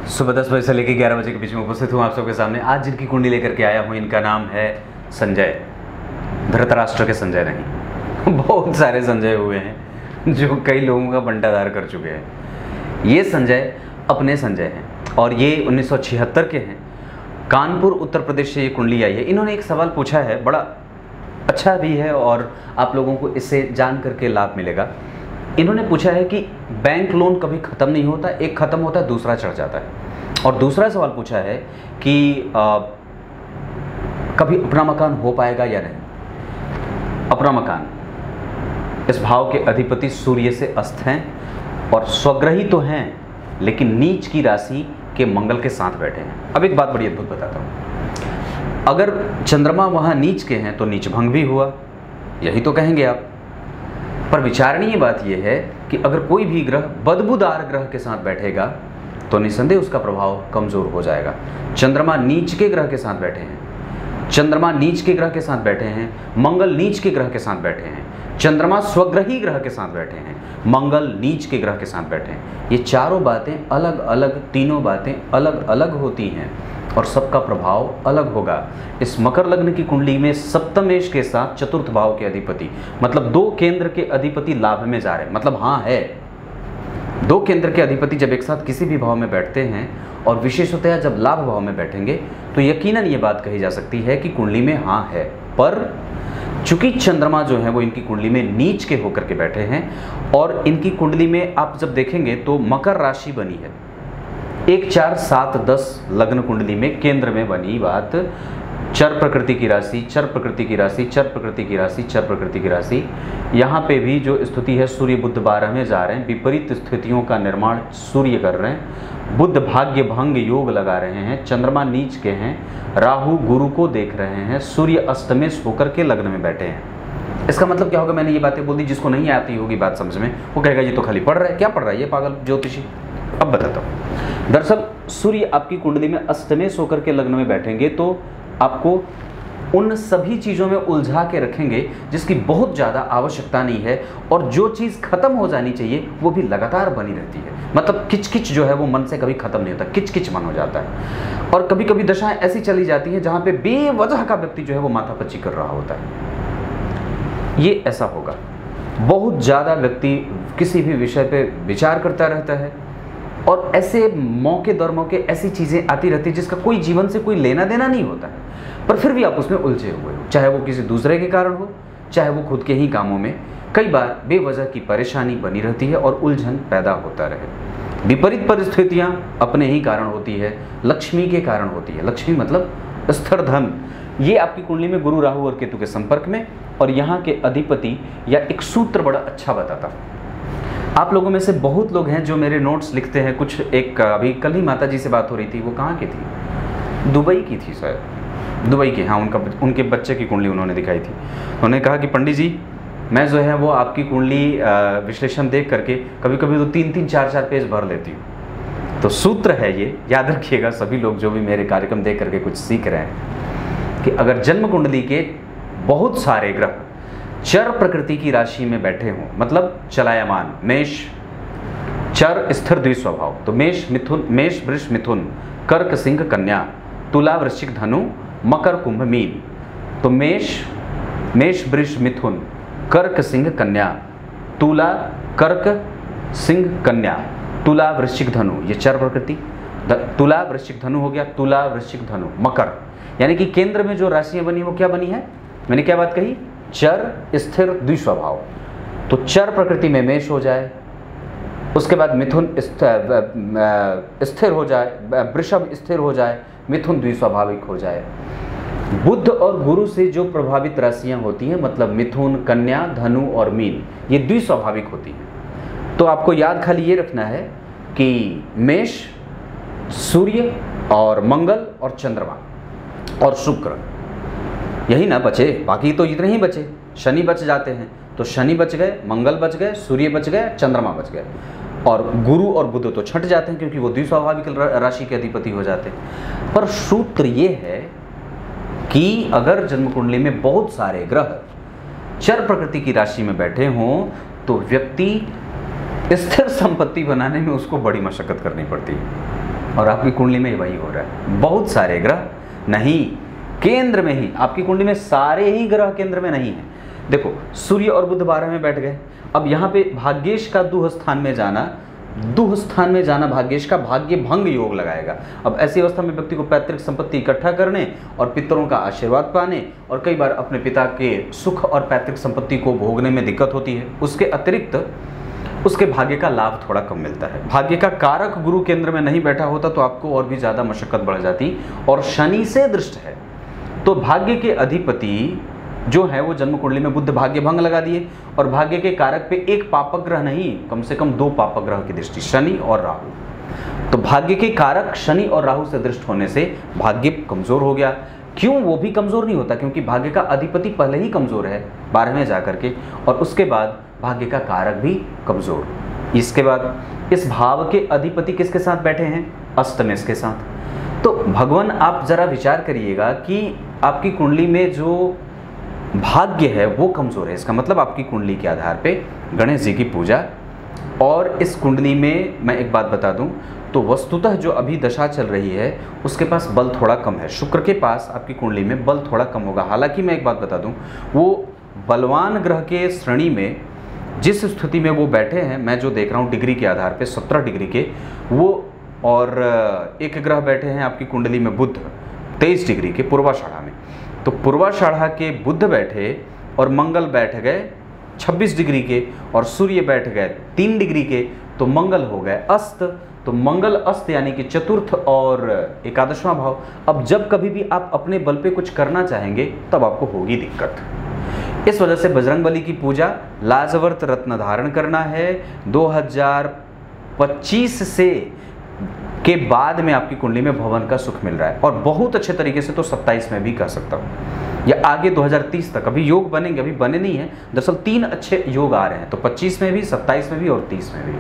सुबह 10 बजे से लेकर 11 बजे के बीच में उपस्थित हूँ आप सबके सामने। आज जिनकी कुंडली लेकर के आया हूँ इनका नाम है संजय। धृतराष्ट्र के संजय नहीं, बहुत सारे संजय हुए हैं जो कई लोगों का बंटाधार कर चुके हैं। ये संजय अपने संजय हैं और ये 1976 के हैं। कानपुर उत्तर प्रदेश से ये कुंडली आई है। इन्होंने एक सवाल पूछा है, बड़ा अच्छा भी है और आप लोगों को इससे जान करके लाभ मिलेगा। इन्होंने पूछा है कि बैंक लोन कभी ख़त्म नहीं होता, एक ख़त्म होता है दूसरा चढ़ जाता है। और दूसरा सवाल पूछा है कि कभी अपना मकान हो पाएगा या नहीं। अपना मकान, इस भाव के अधिपति सूर्य से अस्त हैं और स्वग्रही तो हैं लेकिन नीच की राशि के मंगल के साथ बैठे हैं। अब एक बात बड़ी अद्भुत बताता हूँ, अगर चंद्रमा वहाँ नीच के हैं तो नीच भंग भी हुआ, यही तो कहेंगे आप। पर विचारणीय बात यह है कि अगर कोई भी ग्रह बदबूदार ग्रह के साथ बैठेगा तो निसंदेह उसका प्रभाव कमजोर हो जाएगा। चंद्रमा नीच के ग्रह के साथ बैठे हैं, चंद्रमा नीच के ग्रह के साथ बैठे हैं, मंगल नीच के ग्रह के साथ बैठे हैं, चंद्रमा स्वग्रही ग्रह के साथ बैठे हैं, मंगल नीच के ग्रह के साथ बैठे हैं। ये चारों बातें अलग अलग, तीनों बातें अलग अलग होती हैं और सबका प्रभाव अलग होगा। इस मकर लग्न की कुंडली में सप्तमेश के साथ चतुर्थ भाव के अधिपति, मतलब दो केंद्र के अधिपति लाभ में जा रहे हैं। मतलब हाँ है, दो केंद्र के अधिपति जब एक साथ किसी भी भाव में बैठते हैं और विशेषतया जब लाभ भाव में बैठेंगे तो यकीनन ये बात कही जा सकती है कि कुंडली में हाँ है। पर चूंकि चंद्रमा जो है वो इनकी कुंडली में नीच के होकर के बैठे हैं और इनकी कुंडली में आप जब देखेंगे तो मकर राशि बनी है। 1, 4, 7, 10 लग्न कुंडली में केंद्र में बनी बात चर प्रकृति की राशि, चर प्रकृति की राशि, चर प्रकृति की राशि, चर प्रकृति की राशि। यहाँ पे भी जो स्थिति है, सूर्य बुध 12 में जा रहे हैं, विपरीत स्थितियों का निर्माण सूर्य कर रहे हैं, बुध भाग्य भंग योग लगा रहे हैं, चंद्रमा नीच के हैं, राहु गुरु को देख रहे हैं, सूर्य अस्तमेश होकर के लग्न में बैठे हैं। इसका मतलब क्या होगा, मैंने ये बातें बोल दी, जिसको नहीं आती होगी बात समझ में वो कहेगा ये तो खाली पढ़ रहा है, क्या पढ़ रहा है ये पागल ज्योतिषी। अब बताता हूँ, दरअसल सूर्य आपकी कुंडली में अस्तमेश होकर के लग्न में बैठेंगे तो आपको उन सभी चीज़ों में उलझा के रखेंगे जिसकी बहुत ज़्यादा आवश्यकता नहीं है और जो चीज़ खत्म हो जानी चाहिए वो भी लगातार बनी रहती है। मतलब किचकिच जो है वो मन से कभी खत्म नहीं होता, किचकिच मन हो जाता है। और कभी कभी दशाएं ऐसी चली जाती हैं जहाँ पे बेवजह का व्यक्ति जो है वो माथापच्ची कर रहा होता है। ये ऐसा होगा, बहुत ज़्यादा व्यक्ति किसी भी विषय पे विचार करता रहता है और ऐसे मौके दर मौके ऐसी चीज़ें आती रहती है जिसका कोई जीवन से कोई लेना देना नहीं होता है, पर फिर भी आप उसमें उलझे हुए हो, चाहे वो किसी दूसरे के कारण हो, चाहे वो खुद के ही कामों में। कई बार बेवजह की परेशानी बनी रहती है और उलझन पैदा होता रहे। विपरीत परिस्थितियाँ अपने ही कारण होती है, लक्ष्मी के कारण होती है। लक्ष्मी मतलब स्थिर धन। ये आपकी कुंडली में गुरु राहु और केतु के संपर्क में, और यहाँ के अधिपति या एक सूत्र बड़ा अच्छा बताता है। आप लोगों में से बहुत लोग हैं जो मेरे नोट्स लिखते हैं। कुछ एक अभी कल ही माता जी से बात हो रही थी, वो कहाँ की थी, दुबई की थी शायद, दुबई की। हाँ, उनके बच्चे की कुंडली उन्होंने दिखाई थी। उन्होंने कहा कि पंडित जी मैं जो है वो आपकी कुंडली विश्लेषण देख करके कभी कभी तो 3-3, 4-4 पेज भर लेती हूँ। तो सूत्र है ये, याद रखिएगा सभी लोग जो भी मेरे कार्यक्रम देख करके कुछ सीख रहे हैं, कि अगर जन्म कुंडली के बहुत सारे ग्रह चर प्रकृति की राशि में बैठे हों, मतलब चलायमान, मेष चर स्थिर द्विस्वभाव, तो मेष मिथुन, मेष वृष मिथुन, कर्क सिंह कन्या, तुला वृश्चिक धनु, मकर कुंभ मीन। तो मेष वृष मिथुन, कर्क सिंह कन्या, तुला कर्क सिंह कन्या, तुला वृश्चिक धनु, ये चर प्रकृति। तुला वृश्चिक धनु हो गया, तुला वृश्चिक धनु मकर, यानी कि केंद्र में जो राशियां बनी वो क्या बनी है, मैंने क्या बात कही, चर स्थिर द्विस्वभाव। तो चर प्रकृति में मेष हो जाए, उसके बाद मिथुन स्थिर हो जाए, वृषभ स्थिर हो जाए, मिथुन द्विस्वाभाविक हो जाए। बुध और गुरु से जो प्रभावित राशियां होती हैं, मतलब मिथुन, कन्या, धनु और मीन, ये द्विस्वाभाविक होती हैं। तो आपको याद खाली ये रखना है कि मेष सूर्य और मंगल और चंद्रमा और शुक्र, यही ना बचे, बाकी तो इतने ही बचे। शनि बच जाते हैं, तो शनि बच गए, मंगल बच गए, सूर्य बच गए, चंद्रमा बच गए, और गुरु और बुध तो छट जाते हैं क्योंकि वो द्विस्वाभाविक राशि के अधिपति हो जाते हैं। पर सूत्र ये है कि अगर जन्म कुंडली में बहुत सारे ग्रह चर प्रकृति की राशि में बैठे हों तो व्यक्ति स्थिर संपत्ति बनाने में उसको बड़ी मशक्कत करनी पड़ती है। और आपकी कुंडली में वही हो रहा है। बहुत सारे ग्रह नहीं, केंद्र में ही, आपकी कुंडली में सारे ही ग्रह केंद्र में नहीं है। देखो सूर्य और बुध 12 में बैठ गए। अब यहाँ पे भाग्येश का दुह स्थान में जाना भाग्येश का भाग्य भंग योग लगाएगा। अब ऐसी अवस्था में व्यक्ति को पैतृक संपत्ति इकट्ठा करने और पितरों का आशीर्वाद पाने और कई बार अपने पिता के सुख और पैतृक संपत्ति को भोगने में दिक्कत होती है। उसके अतिरिक्त उसके भाग्य का लाभ थोड़ा कम मिलता है। भाग्य का कारक गुरु केंद्र में नहीं बैठा होता तो आपको और भी ज़्यादा मशक्कत बढ़ जाती, और शनि से दृष्ट है तो भाग्य के अधिपति जो है वो जन्म कुंडली में बुध भाग्य भंग लगा दिए, और भाग्य के कारक पे एक पापक ग्रह नहीं, कम से कम 2 पापक ग्रह की दृष्टि, शनि और राहु। तो भाग्य के कारक शनि और राहु से दृष्ट होने से भाग्य कमजोर हो गया। क्यों? वो भी कमजोर नहीं होता, क्योंकि भाग्य का अधिपति पहले ही कमजोर है 12वें जाकर के, और उसके बाद भाग्य का कारक भी कमजोर। इसके बाद इस भाव के अधिपति किसके साथ बैठे हैं? अष्टमेश के साथ। तो भगवान आप जरा विचार करिएगा कि आपकी कुंडली में जो भाग्य है वो कमजोर है। इसका मतलब आपकी कुंडली के आधार पे गणेश जी की पूजा, और इस कुंडली में मैं एक बात बता दूं तो वस्तुतः जो अभी दशा चल रही है उसके पास बल थोड़ा कम है। शुक्र के पास आपकी कुंडली में बल थोड़ा कम होगा। हालांकि मैं एक बात बता दूं, वो बलवान ग्रह के श्रेणी में जिस स्थिति में वो बैठे हैं, मैं जो देख रहा हूँ डिग्री के आधार पे 17 डिग्री के वो, और एक ग्रह बैठे हैं आपकी कुंडली में बुध 23 डिग्री के पूर्वाषाढ़ा में। तो पूर्वाषाढ़ा के बुध बैठे और मंगल बैठ गए 26 डिग्री के, और सूर्य बैठ गए 3 डिग्री के, तो मंगल हो गए अस्त। तो मंगल अस्त यानी कि चतुर्थ और एकादशवां भाव। अब जब कभी भी आप अपने बल पे कुछ करना चाहेंगे तब आपको होगी दिक्कत। इस वजह से बजरंगबली की पूजा, लाजवर्त रत्न धारण करना है। 2025 से के बाद में आपकी कुंडली में भवन का सुख मिल रहा है, और बहुत अच्छे तरीके से, तो 27 में भी कह सकता हूँ, या आगे 2030 तक अभी योग बनेंगे, अभी बने नहीं हैं। दरअसल 3 अच्छे योग आ रहे हैं, तो 25 में भी, 27 में भी और 30 में भी,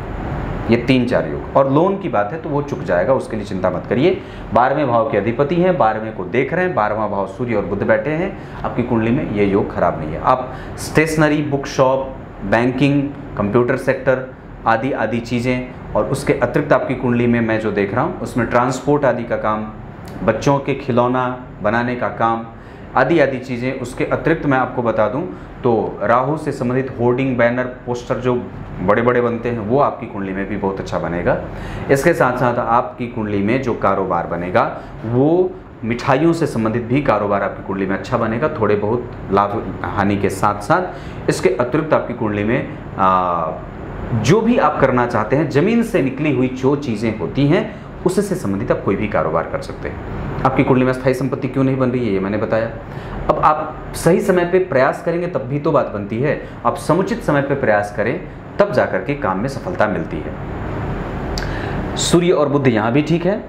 ये 3-4 योग। और लोन की बात है तो वो चुक जाएगा, उसके लिए चिंता मत करिए। 12वें भाव के अधिपति हैं, 12वें को देख रहे हैं, 12वां भाव सूर्य और बुध बैठे हैं। आपकी कुंडली में ये योग खराब नहीं है। आप stationery, book shop, banking, computer sector आदि आदि चीज़ें, और उसके अतिरिक्त आपकी कुंडली में मैं जो देख रहा हूँ उसमें ट्रांसपोर्ट आदि का काम, बच्चों के खिलौना बनाने का काम आदि आदि चीज़ें। उसके अतिरिक्त मैं आपको बता दूं तो राहु से संबंधित होर्डिंग, बैनर, पोस्टर जो बड़े बड़े बनते हैं वो आपकी कुंडली में भी बहुत अच्छा बनेगा। इसके साथ साथ आपकी कुंडली में जो कारोबार बनेगा वो मिठाइयों से संबंधित भी कारोबार आपकी कुंडली में अच्छा बनेगा, थोड़े बहुत लाभ हानि के साथ साथ। इसके अतिरिक्त आपकी कुंडली में जो भी आप करना चाहते हैं, ज़मीन से निकली हुई जो चीज़ें होती हैं उससे संबंधित आप कोई भी कारोबार कर सकते हैं। आपकी कुंडली में स्थायी संपत्ति क्यों नहीं बन रही है ये मैंने बताया। अब आप सही समय पे प्रयास करेंगे तब भी तो बात बनती है। आप समुचित समय पे प्रयास करें तब जाकर के काम में सफलता मिलती है। सूर्य और बुध यहाँ भी ठीक है,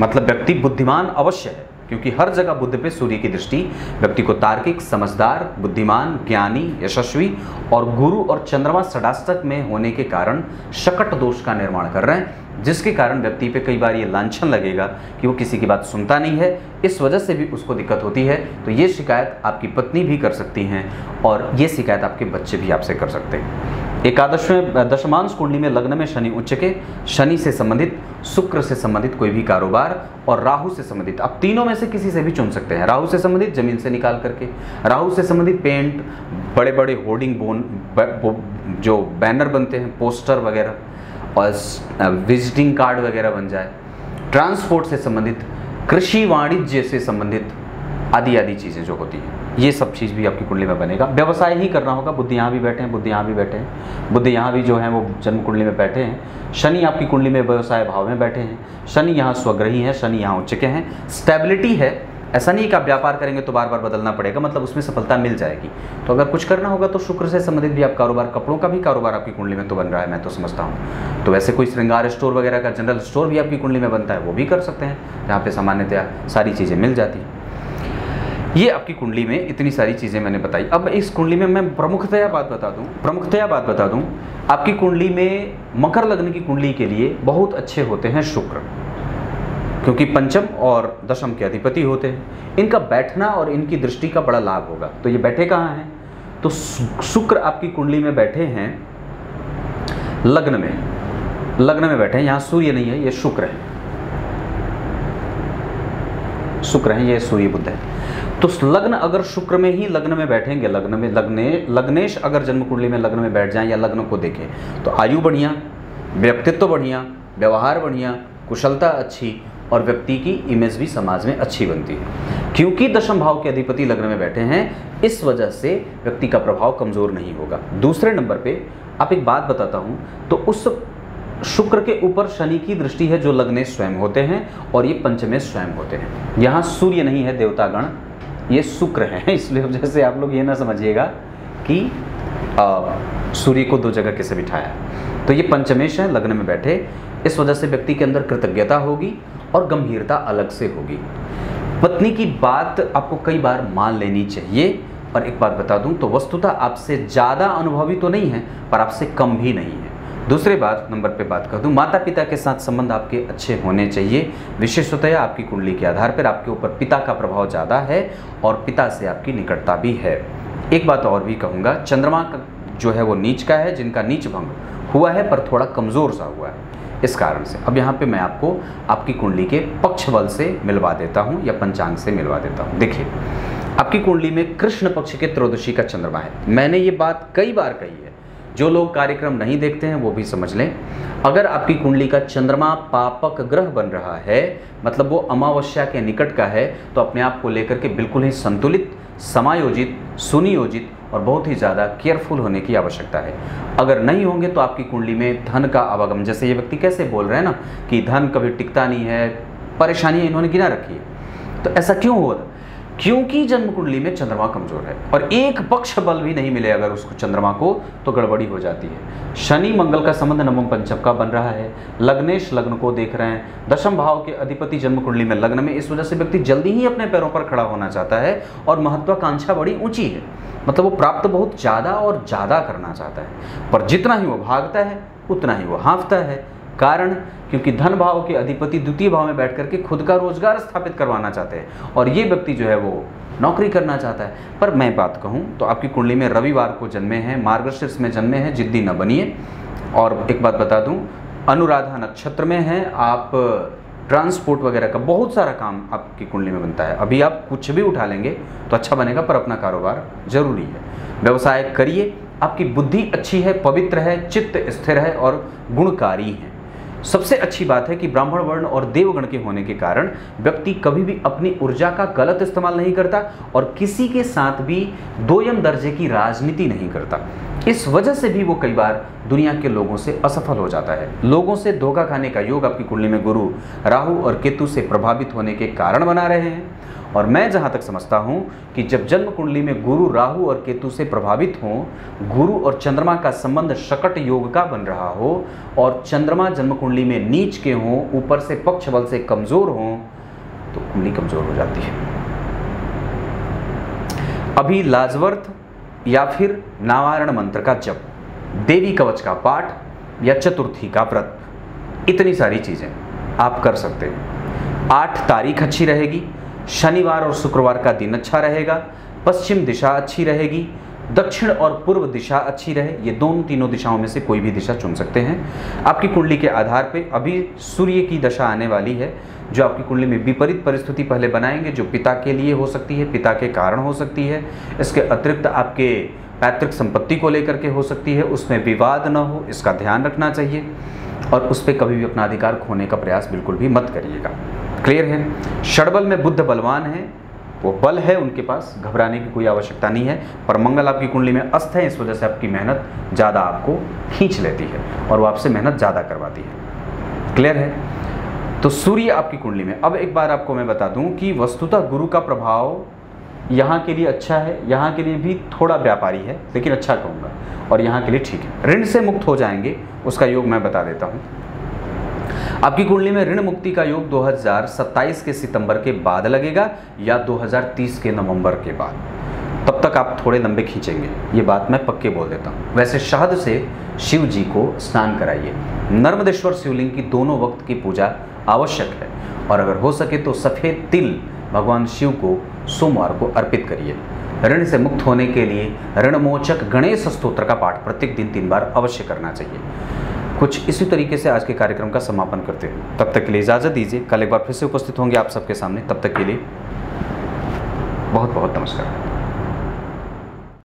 मतलब व्यक्ति बुद्धिमान अवश्य है, क्योंकि हर जगह बुध पे सूर्य की दृष्टि व्यक्ति को तार्किक, समझदार, बुद्धिमान, ज्ञानी, यशस्वी, और गुरु और चंद्रमा षडाष्टक में होने के कारण शकट दोष का निर्माण कर रहे हैं, जिसके कारण व्यक्ति पे कई बार ये लांछन लगेगा कि वो किसी की बात सुनता नहीं है। इस वजह से भी उसको दिक्कत होती है। तो ये शिकायत आपकी पत्नी भी कर सकती हैं, और ये शिकायत आपके बच्चे भी आपसे कर सकते हैं। एकादशवें दशमांश कुंडली में लग्न में शनि उच्च के, शनि से संबंधित, शुक्र से संबंधित कोई भी कारोबार, और राहु से संबंधित, आप तीनों में से किसी से भी चुन सकते हैं। राहु से संबंधित जमीन से निकाल करके, राहु से संबंधित पेंट, बड़े बड़े होर्डिंग जो बैनर बनते हैं, पोस्टर वगैरह, और विजिटिंग कार्ड वगैरह बन जाए। ट्रांसपोर्ट से संबंधित, कृषि वाणिज्य से संबंधित आदि आदि चीज़ें जो होती हैं, ये सब चीज़ भी आपकी कुंडली में बनेगा। व्यवसाय ही करना होगा। बुध यहाँ भी बैठे हैं, बुध यहाँ भी बैठे हैं, बुध यहाँ भी जो हैं वो जन्म कुंडली में बैठे हैं। शनि आपकी कुंडली में व्यवसाय भाव में बैठे हैं, शनि यहाँ स्वग्रही है, शनि यहाँ उच्च के हैं। स्टेबिलिटी है, ऐसा नहीं कि आप व्यापार करेंगे तो बार बार बदलना पड़ेगा, मतलब उसमें सफलता मिल जाएगी। तो अगर कुछ करना होगा तो शुक्र से संबंधित भी आप कारोबार, कपड़ों का भी कारोबार आपकी कुंडली में तो बन रहा है, मैं तो समझता हूँ। तो वैसे कोई श्रृंगार स्टोर वगैरह का जनरल स्टोर भी आपकी कुंडली में बनता है, वो भी कर सकते हैं, जहाँ पे सामान्यतया सारी चीज़ें मिल जाती हैं। ये आपकी कुंडली में इतनी सारी चीज़ें मैंने बताई। अब इस कुंडली में मैं प्रमुखतया बात बता दूं, आपकी कुंडली में मकर लग्न की कुंडली के लिए बहुत अच्छे होते हैं शुक्र, क्योंकि पंचम और दशम के अधिपति होते हैं। इनका बैठना और इनकी दृष्टि का बड़ा लाभ होगा। तो ये बैठे कहाँ हैं? तो शुक्र आपकी कुंडली में बैठे हैं लग्न में बैठे हैं। यहाँ सूर्य नहीं है, ये शुक्र है। शुक्र हैं, ये सूर्य बुध है। तो लग्न अगर शुक्र में ही लग्न में बैठेंगे, लग्नेश अगर जन्म कुंडली में लग्न में बैठ जाएं या लग्न को देखें तो आयु बढ़िया, व्यक्तित्व बढ़िया, व्यवहार बढ़िया, कुशलता अच्छी और व्यक्ति की इमेज भी समाज में अच्छी बनती है। क्योंकि दशम भाव के अधिपति लग्न में बैठे हैं, इस वजह से व्यक्ति का प्रभाव कमजोर नहीं होगा। दूसरे नंबर पे आप एक बात बताता हूं, तो उस शुक्र के ऊपर शनि की दृष्टि है जो लग्नेश स्वयं होते हैं और ये पंचमेश स्वयं होते हैं। यहाँ सूर्य नहीं है देवतागण, ये शुक्र है। इसलिए जैसे आप लोग ये ना समझिएगा कि सूर्य को दो जगह कैसे बिठाया। तो ये पंचमेश है, लग्न में बैठे, इस वजह से व्यक्ति के अंदर कृतज्ञता होगी और गंभीरता अलग से होगी। पत्नी की बात आपको कई बार मान लेनी चाहिए। और एक बात बता दूं तो वस्तुतः आपसे ज़्यादा अनुभवी तो नहीं है पर आपसे कम भी नहीं है। दूसरी बात नंबर पे बात कर दूं, माता पिता के साथ संबंध आपके अच्छे होने चाहिए। विशेषतः आपकी कुंडली के आधार पर आपके ऊपर पिता का प्रभाव ज़्यादा है और पिता से आपकी निकटता भी है। एक बात और भी कहूँगा, चंद्रमा का जो है वो नीच का है, जिनका नीच भंग हुआ है पर थोड़ा कमज़ोर सा हुआ है। इस कारण से अब यहाँ पे मैं आपको आपकी कुंडली के पक्ष बल से मिलवा देता हूँ या पंचांग से मिलवा देता हूँ। देखिए, आपकी कुंडली में कृष्ण पक्ष के त्रयोदशी का चंद्रमा है। मैंने ये बात कई बार कही है, जो लोग कार्यक्रम नहीं देखते हैं वो भी समझ लें। अगर आपकी कुंडली का चंद्रमा पापक ग्रह बन रहा है, मतलब वो अमावस्या के निकट का है, तो अपने आप को लेकर के बिल्कुल ही संतुलित, समायोजित, सुनियोजित और बहुत ही ज़्यादा केयरफुल होने की आवश्यकता है। अगर नहीं होंगे तो आपकी कुंडली में धन का आवागमन, जैसे ये व्यक्ति कैसे बोल रहे हैं ना कि धन कभी टिकता नहीं है, परेशानियाँ इन्होंने गिना रखी है, तो ऐसा क्यों हुआ? क्योंकि जन्म कुंडली में चंद्रमा कमजोर है और एक पक्ष बल भी नहीं मिले अगर उसको चंद्रमा को, तो गड़बड़ी हो जाती है। शनि मंगल का संबंध नवम पंचम का बन रहा है, लग्नेश लग्न को देख रहे हैं, दशम भाव के अधिपति जन्म कुंडली में लग्न में, इस वजह से व्यक्ति जल्दी ही अपने पैरों पर खड़ा होना चाहता है और महत्वाकांक्षा बड़ी ऊंची है, मतलब वो प्राप्त बहुत ज़्यादा और ज़्यादा करना चाहता है, पर जितना ही वो भागता है उतना ही वो हाँफता है। कारण क्योंकि धन भाव के अधिपति द्वितीय भाव में बैठ करके खुद का रोजगार स्थापित करवाना चाहते हैं और ये व्यक्ति जो है वो नौकरी करना चाहता है। पर मैं बात कहूँ तो आपकी कुंडली में रविवार को जन्मे हैं, मार्गशीर्ष में जन्मे हैं, जिद्दी न बनिए। और एक बात बता दूँ, अनुराधा नक्षत्र में है आप, ट्रांसपोर्ट वगैरह का बहुत सारा काम आपकी कुंडली में बनता है। अभी आप कुछ भी उठा लेंगे तो अच्छा बनेगा, पर अपना कारोबार जरूरी है। व्यवसाय करिए, आपकी बुद्धि अच्छी है, पवित्र है, चित्त स्थिर है और गुणकारी है। सबसे अच्छी बात है कि ब्राह्मण वर्ण और देवगण के होने के कारण व्यक्ति कभी भी अपनी ऊर्जा का गलत इस्तेमाल नहीं करता और किसी के साथ भी दोयम दर्जे की राजनीति नहीं करता। इस वजह से भी वो कई बार दुनिया के लोगों से असफल हो जाता है। लोगों से धोखा खाने का योग आपकी कुंडली में गुरु, राहु और केतु से प्रभावित होने के कारण बना रहे हैं। और मैं जहाँ तक समझता हूँ कि जब जन्म कुंडली में गुरु, राहु और केतु से प्रभावित हों, गुरु और चंद्रमा का संबंध शकट योग का बन रहा हो और चंद्रमा जन्म कुंडली में नीच के हों, ऊपर से पक्ष बल से कमजोर हों, तो कुंडली कमजोर हो जाती है। अभी लाजवर्थ या फिर नारायण मंत्र का जप, देवी कवच का पाठ या चतुर्थी का व्रत, इतनी सारी चीजें आप कर सकते हैं। 8 तारीख अच्छी रहेगी, शनिवार और शुक्रवार का दिन अच्छा रहेगा, पश्चिम दिशा अच्छी रहेगी, दक्षिण और पूर्व दिशा अच्छी रहे, ये दोनों तीनों दिशाओं में से कोई भी दिशा चुन सकते हैं। आपकी कुंडली के आधार पे अभी सूर्य की दशा आने वाली है जो आपकी कुंडली में विपरीत परिस्थिति पहले बनाएंगे, जो पिता के लिए हो सकती है, पिता के कारण हो सकती है। इसके अतिरिक्त आपके पैतृक संपत्ति को लेकर के हो सकती है, उसमें विवाद न हो, इसका ध्यान रखना चाहिए और उस पर कभी भी अपना अधिकार खोने का प्रयास बिल्कुल भी मत करिएगा। क्लियर है? षडबल में बुध बलवान है, वो बल है उनके पास, घबराने की कोई आवश्यकता नहीं है, पर मंगल आपकी कुंडली में अस्त है, इस वजह से आपकी मेहनत ज़्यादा आपको खींच लेती है और वो आपसे मेहनत ज़्यादा करवाती है। क्लियर है? तो सूर्य आपकी कुंडली में, अब एक बार आपको मैं बता दूं कि वस्तुतः गुरु का प्रभाव यहाँ के लिए अच्छा है, यहाँ के लिए भी थोड़ा व्यापारी है, लेकिन अच्छा कहूँगा, और यहाँ के लिए ठीक है। ऋण से मुक्त हो जाएंगे, उसका योग मैं बता देता हूँ। आपकी कुंडली में ऋण मुक्ति का योग 2027 के सितंबर के बाद लगेगा या 2030 के नवंबर के बाद, तब तक आप थोड़े लंबे खींचेंगे, ये बात मैं पक्के बोल देता हूँ। वैसे शहद से शिव जी को स्नान कराइए, नर्मदेश्वर शिवलिंग की दोनों वक्त की पूजा आवश्यक है और अगर हो सके तो सफ़ेद तिल भगवान शिव को सोमवार को अर्पित करिए। ऋण से मुक्त होने के लिए ऋणमोचक गणेश स्तोत्र का पाठ प्रत्येक दिन 3 बार अवश्य करना चाहिए। कुछ इसी तरीके से आज के कार्यक्रम का समापन करते हैं। तब तक के लिए इजाज़त दीजिए। कल एक बार फिर से उपस्थित होंगे आप सबके सामने। तब तक के लिए बहुत बहुत नमस्कार।